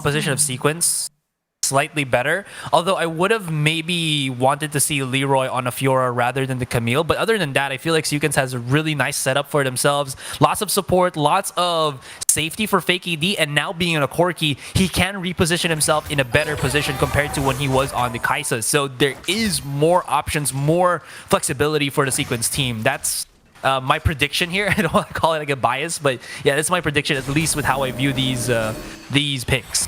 Position of sequence slightly better. Although I would have maybe wanted to see Leroy on a Fiora rather than the Camille. But other than that, I feel like Sequence has a really nice setup for themselves. Lots of support, lots of safety for Fake AD, and now being in a Corki, he can reposition himself in a better position compared to when he was on the Kaisa. So there is more options, more flexibility for the Sequence team. That's my prediction here. I don't want to call it like a bias, but yeah, that's my prediction, at least with how I view these picks.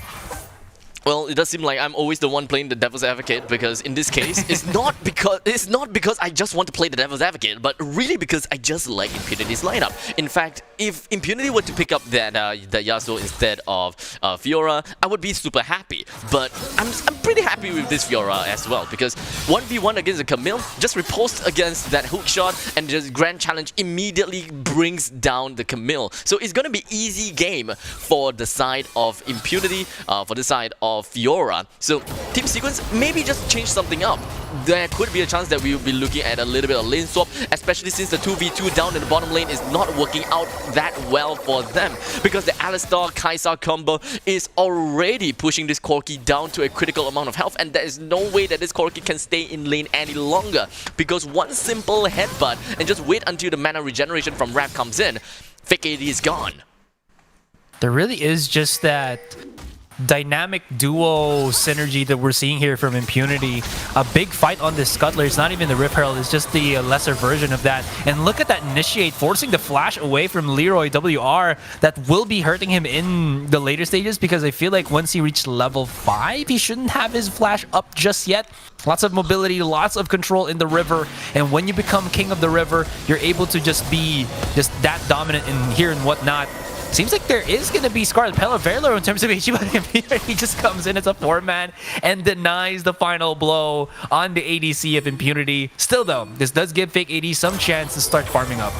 Well, it does seem like I'm always the one playing the devil's advocate, because in this case, it's not because I just want to play the devil's advocate, but really because I just like Impunity's lineup. In fact, if Impunity were to pick up that Yasuo instead of Fiora, I would be super happy. But I'm pretty happy with this Fiora as well, because 1v1 against a Camille, just riposte against that hook shot, and just Grand Challenge immediately brings down the Camille. So it's gonna be easy game for the side of Impunity, for the side of Fiora. So Team Sequence maybe just change something up. There could be a chance that we will be looking at a little bit of lane swap, especially since the 2v2 down in the bottom lane is not working out that well for them, because the Alistar Kaisa combo is already pushing this Corki down to a critical amount of health, and there is no way that this Corki can stay in lane any longer, because one simple headbutt and just wait until the mana regeneration from Raph comes in, Fake AD is gone. There really is just that dynamic duo synergy that we're seeing here from Impunity. A big fight on this Scuttler. It's not even the Rip Herald, it's just the lesser version of that. And look at that initiate, forcing the flash away from Leroy WR. That will be hurting him in the later stages, because I feel like once he reached level 5, he shouldn't have his flash up just yet. Lots of mobility, lots of control in the river, and when you become king of the river, you're able to just be that dominant in here and whatnot. Seems like there is going to be Scarlet Pelaverlo in terms of HP, but he just comes in as a 4-man and denies the final blow on the ADC of Impunity. Still though, this does give Fake AD some chance to start farming up.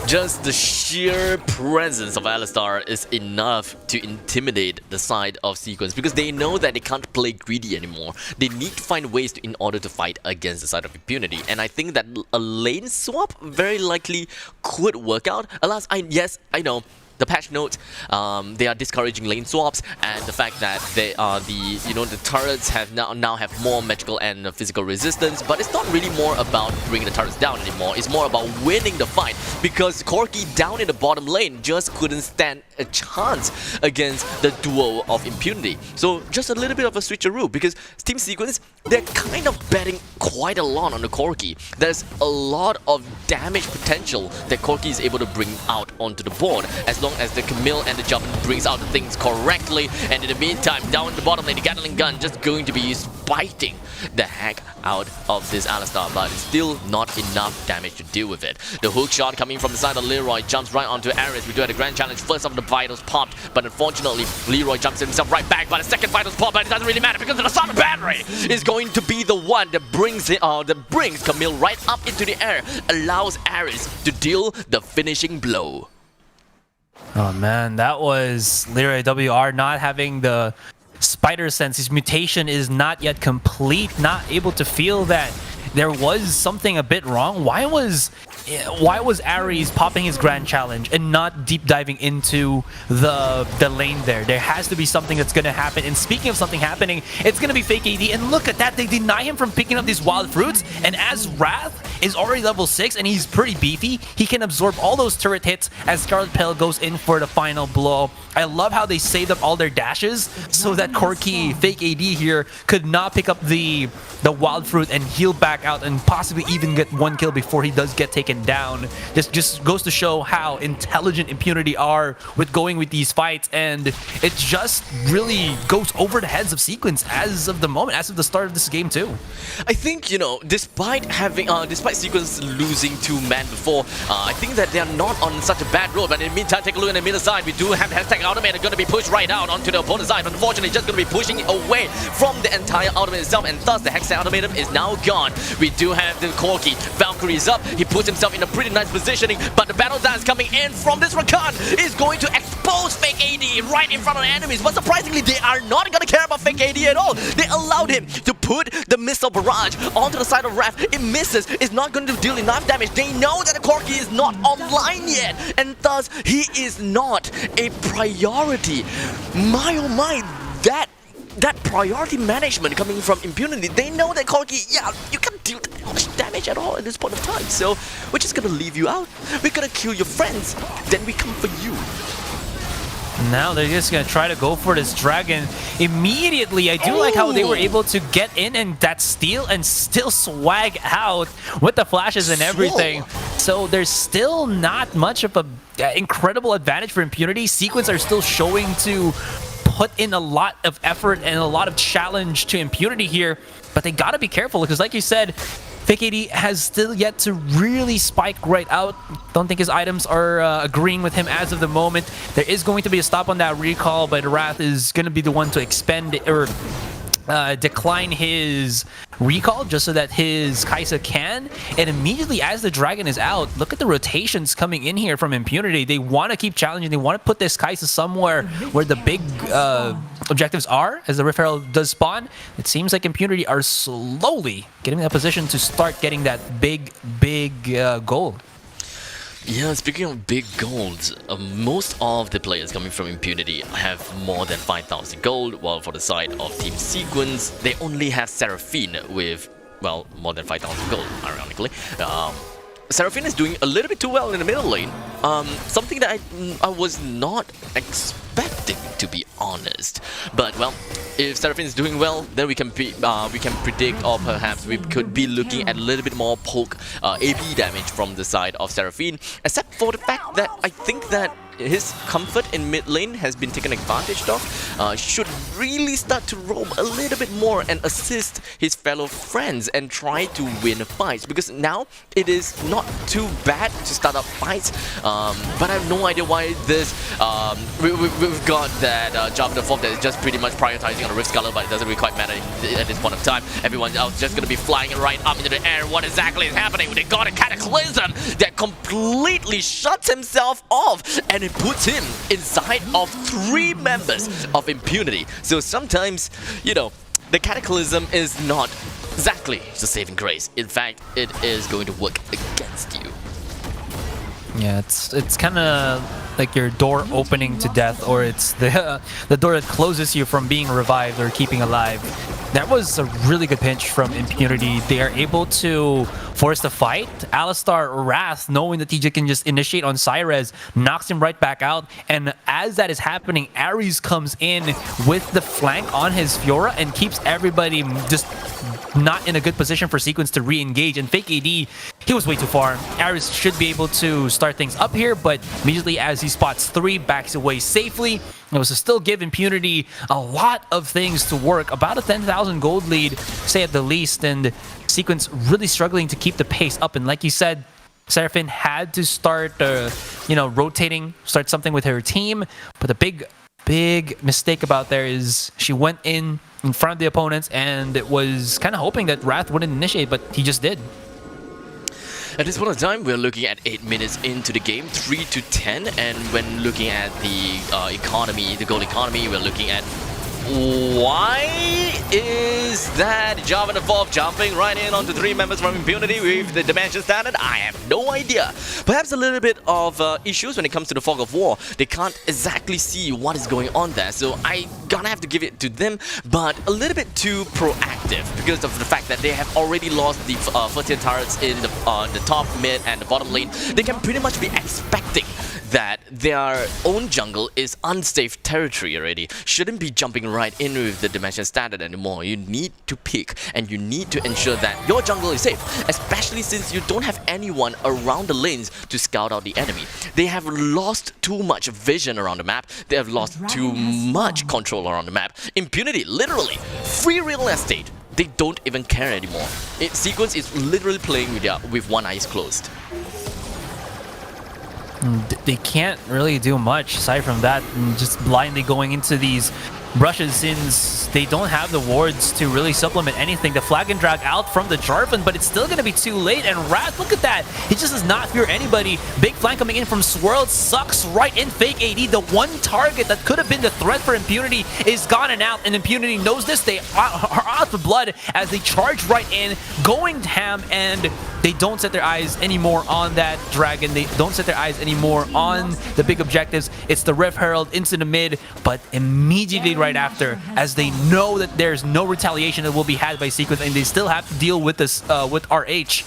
Just the sheer presence of Alistar is enough to intimidate the side of Sequence, because they know that they can't play greedy anymore. They need to find ways in order to fight against the side of Impunity, and I think that a lane swap very likely could work out. Alas, yes, I know. The patch note, they are discouraging lane swaps, and the fact that they are the turrets have now have more magical and physical resistance, but it's not really more about bringing the turrets down anymore. It's more about winning the fight, because Corki down in the bottom lane just couldn't stand a chance against the duo of Impunity. So just a little bit of a switcheroo, because Team Sequence, they're kind of betting quite a lot on the Corki. There's a lot of damage potential that Corki is able to bring out onto the board, as long as the Camille and the Jumpin brings out the things correctly. And in the meantime, down the bottom lane, the Gatling gun just going to be spiting the heck out of this Alistar, but it's still not enough damage to deal with it. The hook shot coming from the side of Leroy jumps right onto Ares. We do have the Grand Challenge. First of the vitals popped, but unfortunately, Leroy jumps himself right back. But the second vitals pop, but it doesn't really matter, because the Asana Battery is going to be the one that brings Camille right up into the air, allows Ares to deal the finishing blow. Oh man, that was Leroy WR not having the spider sense. His mutation is not yet complete, not able to feel that there was something a bit wrong. Why was Ares popping his Grand Challenge and not deep diving into the lane there? There has to be something that's going to happen. And speaking of something happening, it's going to be Fake AD. And look at that, they deny him from picking up these wild fruits. And as Wrath is already level 6 and he's pretty beefy, he can absorb all those turret hits as Scarlet Pell goes in for the final blow. I love how they saved up all their dashes so that Corki, Fake AD here, could not pick up the wild fruit and heal back out and possibly even get one kill before he does get taken down. This just goes to show how intelligent Impunity are with going with these fights, and it just really goes over the heads of Sequence as of the moment, as of the start of this game too. I think, despite Sequence losing 2-man before, I think that they are not on such a bad road. But in the meantime, take a look at the middle side. We do have hashtag ultimate going to be pushed right out onto the opponent's side. Unfortunately, just going to be pushing away from the entire ultimate itself, and thus the Hextech ultimatum is now gone. We do have the Corki. Valkyrie is up. He puts himself in a pretty nice positioning, but the battle dance coming in from this Rakan is going to expose Fake AD right in front of the enemies. But surprisingly, they are not going to care about Fake AD at all. They allowed him to put the missile barrage onto the side of Raph. It misses. It's not going to deal enough damage. They know that the Corki is not online yet, and thus he is not a priority. My oh my, that priority management coming from Impunity, they know that Corki, yeah, you can't deal that much damage at all at this point of time. So we're just gonna leave you out. We're gonna kill your friends. Then we come for you. Now they're just gonna try to go for this dragon immediately. I do like how they were able to get in and that steal and still swag out with the flashes and everything. So there's still not much of a incredible advantage for Impunity. Sequence are still showing to put in a lot of effort and a lot of challenge to Impunity here, but they gotta be careful because, like you said, Fake AD has still yet to really spike right out. Don't think his items are agreeing with him as of the moment. There is going to be a stop on that recall, but Wrath is going to be the one to expend or decline his recall just so that his Kaisa can. And immediately as the dragon is out, look at the rotations coming in here from Impunity. They want to keep challenging. They want to put this Kaisa somewhere where the big objectives are as the Rift Herald does spawn. It seems like Impunity are slowly getting in that position to start getting that big goal. Yeah, speaking of big golds, most of the players coming from Impunity have more than 5,000 gold, while for the side of Team Sequence, they only have Seraphine with, well, more than 5,000 gold, ironically. Seraphine is doing a little bit too well in the middle lane. Something that I was not expecting, to be honest. But well, if Seraphine is doing well, then we can predict, or perhaps we could be looking at a little bit more poke AP damage from the side of Seraphine. Except for the fact that I think that his comfort in mid lane has been taken advantage of. Should really start to roam a little bit more and assist his fellow friends and try to win fights, because now it is not too bad to start up fights, but I have no idea why this we've got that Java the Fog that is just pretty much prioritizing on the Rift Sculler, but it doesn't really quite matter at this point of time. Everyone else just gonna be flying right up into the air. What exactly is happening? They got a Cataclysm that completely shuts himself off, and it puts him inside of 3 members of Impunity. So sometimes, you know, the Cataclysm is not exactly the saving grace. In fact, it is going to work against you. Yeah, it's kind of like your door opening to death, or it's the door that closes you from being revived or keeping alive. That was a really good pinch from Impunity. They are able to force the fight. Alistar Wrath, knowing that he can just initiate on Cyrez, knocks him right back out. And as that is happening, Ares comes in with the flank on his Fiora and keeps everybody just not in a good position for Sequence to re-engage. And Fake AD, he was way too far. Ares should be able to start things up here, but immediately as he spots 3, backs away safely. It was to still give Impunity a lot of things to work. About a 10,000 gold lead, say at the least, and Sequence really struggling to keep the pace up. And like you said, Seraphine had to start, rotating, start something with her team. But the big mistake about there is she went in front of the opponents, and it was kind of hoping that Wrath wouldn't initiate, but he just did. At this point of time, we're looking at 8 minutes into the game, 3-10, and when looking at the economy, the gold economy, we're looking at why is that Java the Fog jumping right in onto 3 members from Impunity with the Dimension Standard? I have no idea. Perhaps a little bit of issues when it comes to the Fog of War. They can't exactly see what is going on there, so I gonna have to give it to them, but a little bit too proactive because of the fact that they have already lost the first tier turrets in the top, mid, and the bottom lane. They can pretty much be expecting that their own jungle is unsafe territory already. Shouldn't be jumping right in with the Dimension Standard anymore. You need to pick and you need to ensure that your jungle is safe, especially since you don't have anyone around the lanes to scout out the enemy. They have lost too much vision around the map. They have lost too much control around the map. Impunity, literally, free real estate. They don't even care anymore. Sequence is literally playing with one eye closed. They can't really do much aside from that, and just blindly going into these brushes since they don't have the wards to really supplement anything. The flag and drag out from the Jarvan, but it's still going to be too late. And Wrath, look at that. He just does not fear anybody. Big flank coming in from Swirl, sucks right in Fake AD. The one target that could have been the threat for Impunity is gone and out, and Impunity knows this. They are out of blood as they charge right in, going ham, and They don't set their eyes anymore on that dragon. They don't set their eyes anymore on the big objectives. It's the Rift Herald into the mid, but immediately right after, as they know that there's no retaliation that will be had by Sequence, and they still have to deal with this with RH,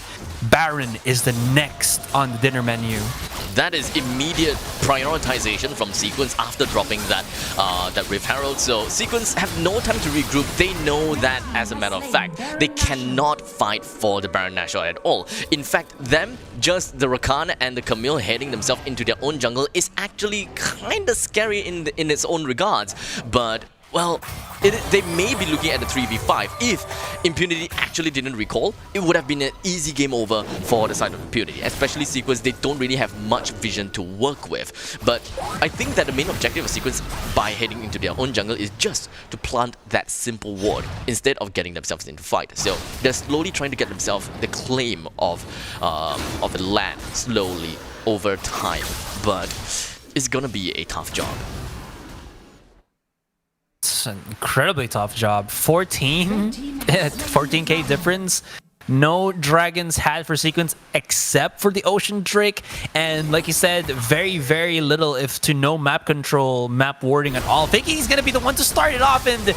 Baron is the next on the dinner menu. That is immediate prioritization from Sequence after dropping that that Rift Herald. So Sequence have no time to regroup. They know that, as a matter of fact, they cannot fight for the Baron Nashor at all. In fact, just the Rakan and the Camille heading themselves into their own jungle is actually kinda scary in its own regards. But well, they may be looking at the 3v5. If Impunity actually didn't recall, it would have been an easy game over for the side of Impunity. Especially Sequence, they don't really have much vision to work with. But I think that the main objective of Sequence by heading into their own jungle is just to plant that simple ward instead of getting themselves into fight. So they're slowly trying to get themselves the claim of the land slowly over time. But it's gonna be a tough job. It's an incredibly tough job. 14k difference. No dragons had for Sequence except for the Ocean Drake, and like you said, very, very little if to no map control, map warding at all. Thinking he's gonna be the one to start it off, and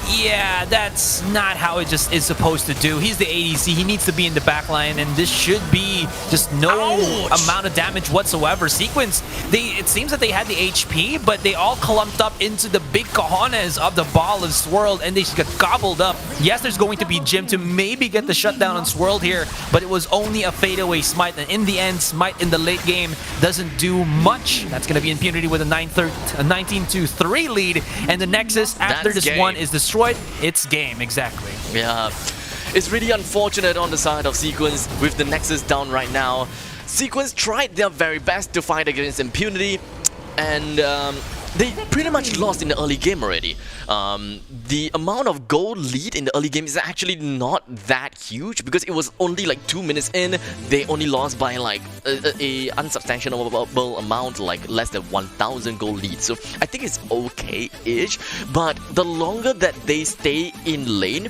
yeah, that's not how it just is supposed to do. He's the ADC, he needs to be in the backline, and this should be just no amount of damage whatsoever. Sequence, it seems that they had the HP, but they all clumped up into the big cojones of the ball of Swirled, and they just got gobbled up. Yes, there's going to be Jim to maybe get the shutdown on Swirled here, but it was only a fadeaway Smite, and in the end, Smite in the late game doesn't do much. That's going to be Impunity with a 19-3 lead, and the Nexus after this one is destroyed. It's game, exactly. Yeah, it's really unfortunate on the side of Sequence with the Nexus down right now. Sequence tried their very best to fight against Impunity, and they pretty much lost in the early game already. The amount of gold lead in the early game is actually not that huge because it was only like 2 minutes in. They only lost by like a unsubstantiable amount, like less than 1,000 gold lead. So I think it's okay-ish, but the longer that they stay in lane,